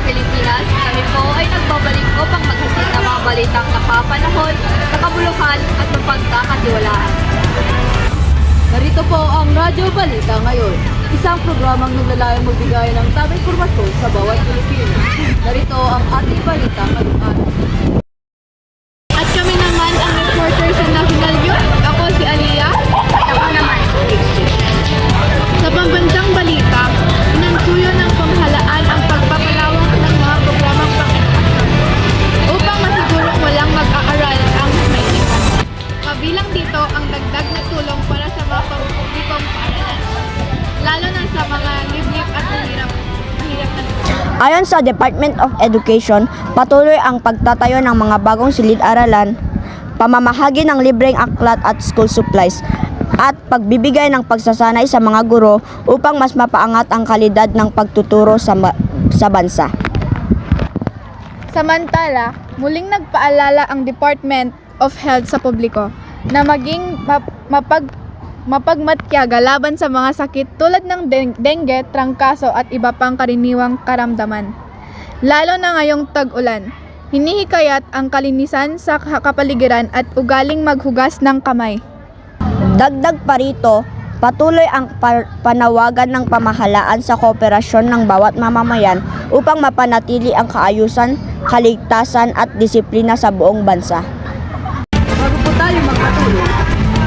Pilipinas. Kami po ay nagbabalik upang maghatid ng mga balitang napapanahon, nakabuluhan at mapagkakatiwalaan. Narito po ang Radyo Balita ngayon, isang programang naglalayong magbigay ng tamang impormasyon sa bawat Pilipino. Narito ang ating balita ngayong araw. At kami naman ang reporter sa National News. Ako si Aliyah. At ako naman si Sa pambansang balita, inansuyo ng pamahalaan ang pagpapalawak ng mga programang pang-edukasyon upang masigurong walang mag-aaral ang Maynila. Kabilang dito ang dagdag na tulong para sa mga pampublikong paaralan, lalo na sa mga liblib at mahirap na lugar. Ayon sa Department of Education, patuloy ang pagtatayo ng mga bagong silid-aralan, pamamahagi ng libreng aklat at school supplies, at pagbibigay ng pagsasanay sa mga guro upang mas mapaangat ang kalidad ng pagtuturo sa bansa. Samantala, muling nagpaalala ang Department of Health sa publiko na maging mapagmatyaga laban sa mga sakit tulad ng dengue, trangkaso at iba pang karaniwang karamdaman. Lalo na ngayong tag-ulan, hinihikayat ang kalinisan sa kapaligiran at ugaling maghugas ng kamay. Dagdag pa rito, patuloy ang panawagan ng pamahalaan sa kooperasyon ng bawat mamamayan upang mapanatili ang kaayusan, kaligtasan at disiplina sa buong bansa. Bago po tayo magpatuloy,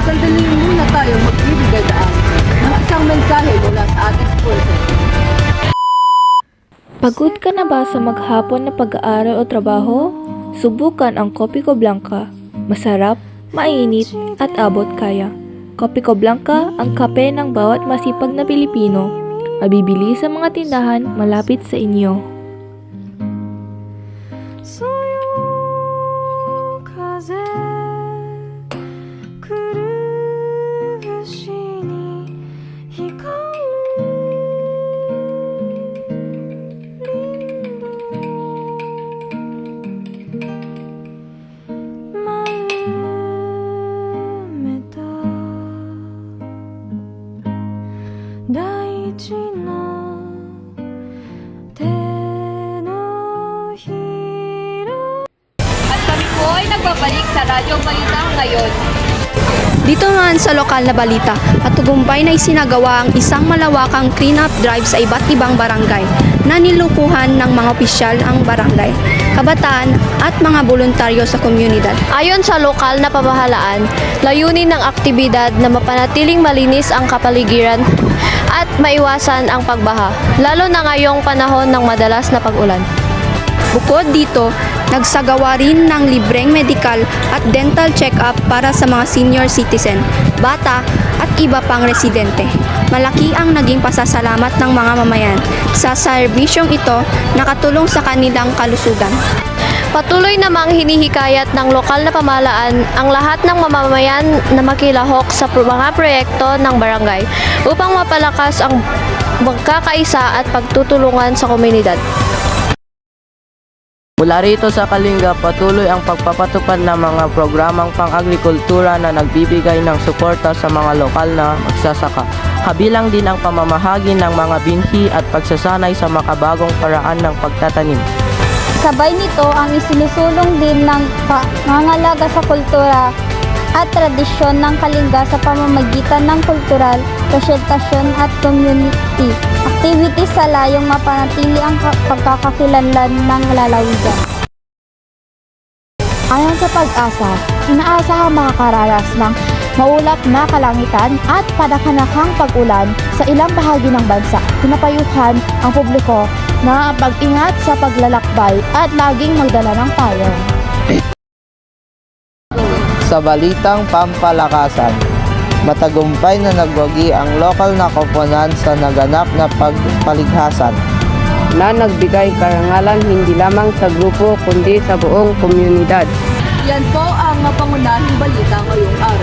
sandali muna tayo magbibigay daan ng isang mensahe mula sa ating sponsor. Pagod ka na ba sa maghapon na pag-aaral o trabaho? Subukan ang Kopiko Blanca. Masarap, mainit, at abot kaya. Kopiko Blanca ang kape ng bawat masipag na Pilipino. Mabibili sa mga tindahan malapit sa inyo. At kami po ay nagbabalik sa Radyo Balita ngayon. Dito naman sa lokal na balita, patugumpay na isinagawa ang isang malawakang clean-up drive sa iba't ibang barangay na nilukuhan ng mga opisyal ng barangay, kabataan at mga voluntaryo sa komunidad. Ayon sa lokal na pamahalaan, layunin ng aktibidad na mapanatiling malinis ang kapaligiran at maiwasan ang pagbaha, lalo na ngayong panahon ng madalas na pag-ulan. Bukod dito, nagsagawa rin ng libreng medical at dental check-up para sa mga senior citizen, bata at iba pang residente. Malaki ang naging pasasalamat ng mga mamayan sa serbisyong ito nakatulong sa kanilang kalusugan. Patuloy namang hinihikayat ng lokal na pamahalaan ang lahat ng mamamayan na makilahok sa mga proyekto ng barangay upang mapalakas ang magkakaisa at pagtutulungan sa komunidad. Mula rito sa Kalinga, patuloy ang pagpapatupad ng mga programang pang-agrikultura na nagbibigay ng suporta sa mga lokal na magsasaka. Kabilang din ang pamamahagi ng mga binhi at pagsasanay sa makabagong paraan ng pagtatanim. Sabay nito ang isinusulong din ng pangangalaga sa kultura at tradisyon ng Kalinga sa pamamagitan ng kultural, presentasyon at community activities sa layong mapanatili ang pagkakakilanlan ng lalawigan. Ayon sa Pag-asa, inaasahang makakaranas ng maulap na kalangitan at panakanakang pag-ulan sa ilang bahagi ng bansa. Pinapayuhan ang publiko na pag-ingat sa paglalakbay at laging magdala ng payong. Sa balitang pampalakasan, matagumpay na nagwagi ang lokal na koponan sa naganap na pagpalighasan na nagbigay karangalan hindi lamang sa grupo kundi sa buong komunidad. Yan po ang pangunahing balita ngayong araw.